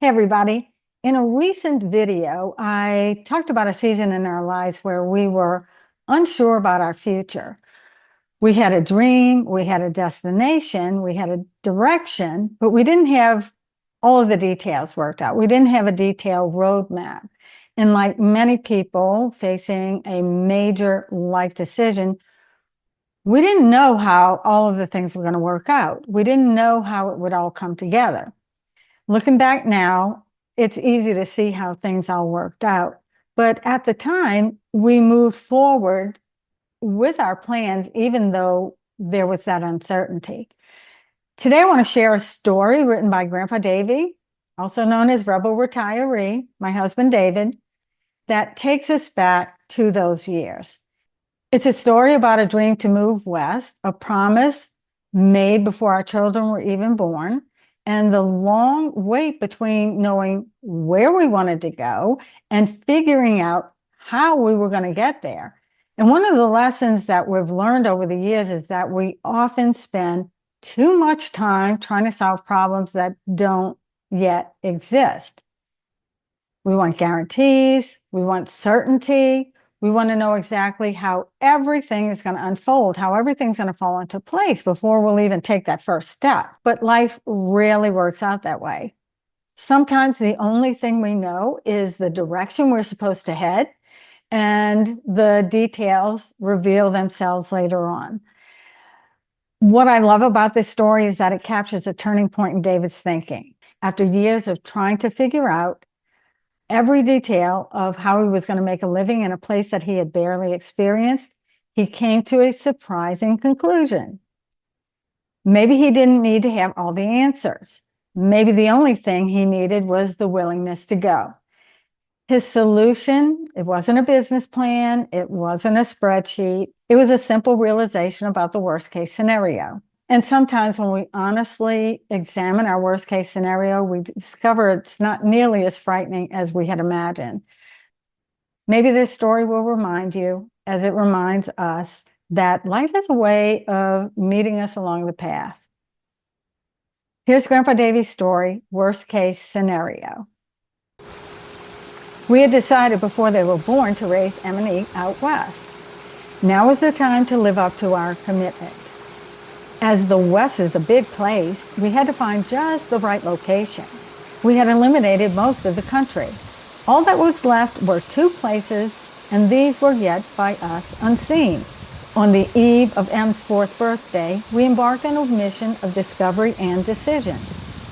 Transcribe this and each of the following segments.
Hey, everybody. In a recent video, I talked about a season in our lives where we were unsure about our future. We had a dream, we had a destination, we had a direction, but we didn't have all of the details worked out. We didn't have a detailed roadmap. And like many people facing a major life decision, we didn't know how all of the things were going to work out. We didn't know how it would all come together. Looking back now, it's easy to see how things all worked out. But at the time, we moved forward with our plans, even though there was that uncertainty. Today, I want to share a story written by Grandpa Davy, also known as Rebel Retiree, my husband David, that takes us back to those years. It's a story about a dream to move west, a promise made before our children were even born, and the long wait between knowing where we wanted to go and figuring out how we were going to get there. And one of the lessons that we've learned over the years is that we often spend too much time trying to solve problems that don't yet exist. We want guarantees, we want certainty, we want to know exactly how everything is going to unfold, how everything's going to fall into place before we'll even take that first step. But life rarely works out that way. Sometimes the only thing we know is the direction we're supposed to head, and the details reveal themselves later on. What I love about this story is that it captures a turning point in David's thinking. After years of trying to figure out every detail of how he was going to make a living in a place that he had barely experienced, he came to a surprising conclusion. Maybe he didn't need to have all the answers. Maybe the only thing he needed was the willingness to go. His solution, it wasn't a business plan, it wasn't a spreadsheet, it was a simple realization about the worst case scenario. And sometimes when we honestly examine our worst case scenario, we discover it's not nearly as frightening as we had imagined. Maybe this story will remind you, as it reminds us, that life is a way of meeting us along the path. Here's Grandpa Davy's story, worst case scenario. We had decided before they were born to raise Em and E out west. Now is the time to live up to our commitment. As the West is a big place, we had to find just the right location. We had eliminated most of the country. All that was left were two places, and these were yet by us unseen. On the eve of Em's 4th birthday, we embarked on a mission of discovery and decision.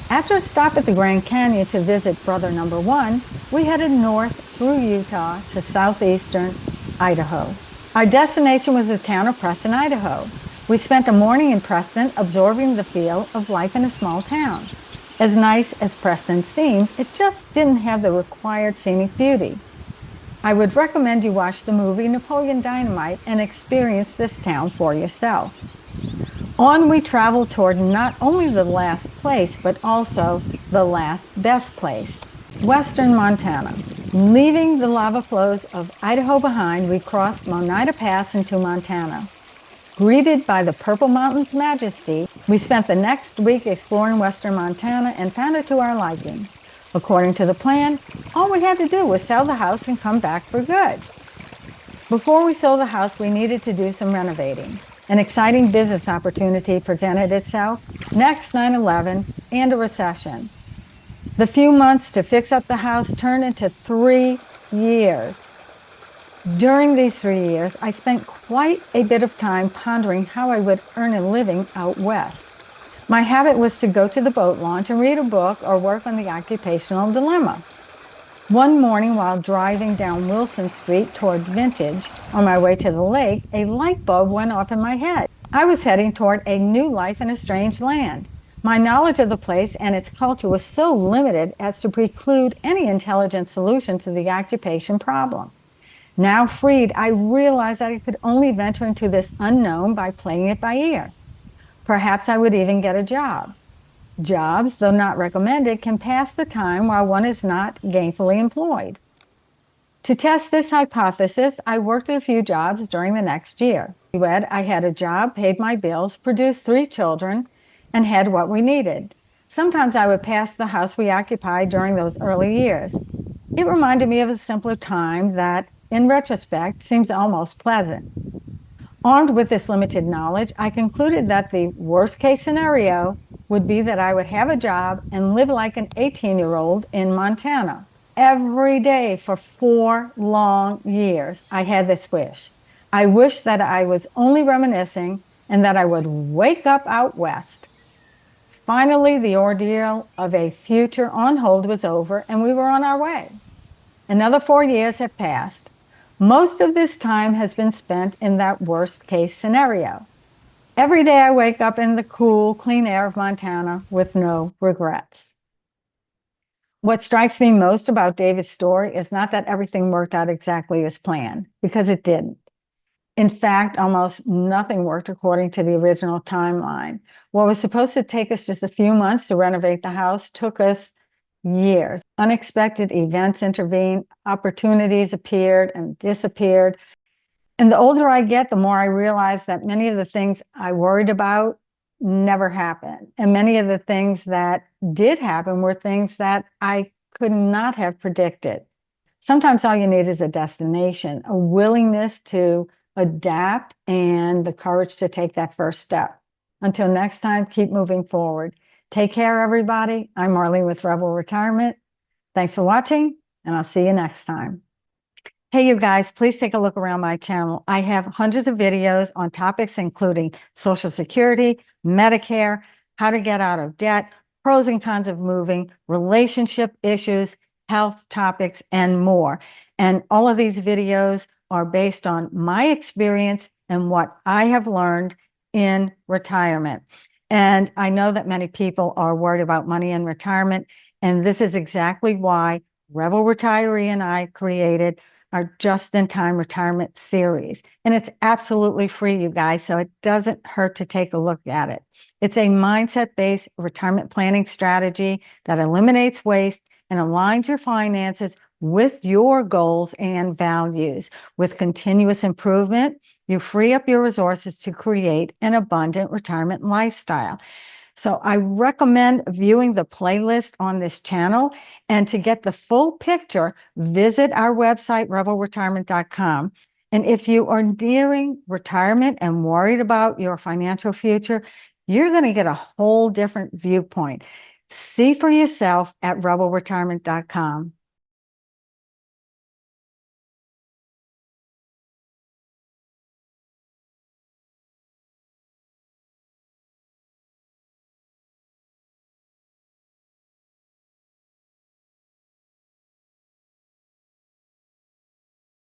After a stop at the Grand Canyon to visit brother number 1, we headed north through Utah to southeastern Idaho. Our destination was the town of Preston, Idaho. We spent a morning in Preston absorbing the feel of life in a small town. As nice as Preston seemed, it just didn't have the required scenic beauty. I would recommend you watch the movie Napoleon Dynamite and experience this town for yourself. On we traveled toward not only the last place, but also the last best place, western Montana. Leaving the lava flows of Idaho behind, we crossed Monida Pass into Montana. Greeted by the Purple Mountains' majesty, we spent the next week exploring western Montana and found it to our liking. According to the plan, all we had to do was sell the house and come back for good. Before we sold the house, we needed to do some renovating. An exciting business opportunity presented itself, next 9/11, and a recession. The few months to fix up the house turned into 3 years. During these 3 years, I spent quite a bit of time pondering how I would earn a living out west. My habit was to go to the boat launch and read a book or work on the occupational dilemma. One morning while driving down Wilson Street toward Vintage on my way to the lake, a light bulb went off in my head. I was heading toward a new life in a strange land. My knowledge of the place and its culture was so limited as to preclude any intelligent solution to the occupation problem. Now freed, I realized that I could only venture into this unknown by playing it by ear. Perhaps I would even get a job. Jobs, though not recommended, can pass the time while one is not gainfully employed. To test this hypothesis, I worked at a few jobs during the next year. I had a job, paid my bills, produced 3 children, and had what we needed. Sometimes I would pass the house we occupied during those early years. It reminded me of a simpler time that, in retrospect, seems almost pleasant. Armed with this limited knowledge, I concluded that the worst case scenario would be that I would have a job and live like an 18-year-old in Montana. Every day for 4 long years, I had this wish. I wished that I was only reminiscing and that I would wake up out west. Finally, the ordeal of a future on hold was over and we were on our way. Another 4 years have passed. Most of this time has been spent in that worst case scenario. Every day I wake up in the cool, clean air of Montana with no regrets. What strikes me most about David's story is not that everything worked out exactly as planned, because it didn't. In fact, almost nothing worked according to the original timeline. What was supposed to take us just a few months to renovate the house took us years. Unexpected events intervened, opportunities appeared and disappeared. And the older I get, the more I realize that many of the things I worried about never happened. And many of the things that did happen were things that I could not have predicted. Sometimes all you need is a destination, a willingness to adapt, and the courage to take that first step. Until next time, keep moving forward. Take care, everybody. I'm Marlene with Rebel Retirement. Thanks for watching, and I'll see you next time. Hey, you guys, please take a look around my channel. I have hundreds of videos on topics including Social Security, Medicare, how to get out of debt, pros and cons of moving, relationship issues, health topics, and more. And all of these videos are based on my experience and what I have learned in retirement. And I know that many people are worried about money in retirement, and this is exactly why Rebel Retiree and I created our just-in-time retirement series. And it's absolutely free, you guys, so it doesn't hurt to take a look at it. It's a mindset-based retirement planning strategy that eliminates waste and aligns your finances with your goals and values. With continuous improvement, you free up your resources to create an abundant retirement lifestyle. So I recommend viewing the playlist on this channel. And to get the full picture, visit our website, rebelretirement.com. And if you are nearing retirement and worried about your financial future, you're going to get a whole different viewpoint. See for yourself at rebelretirement.com.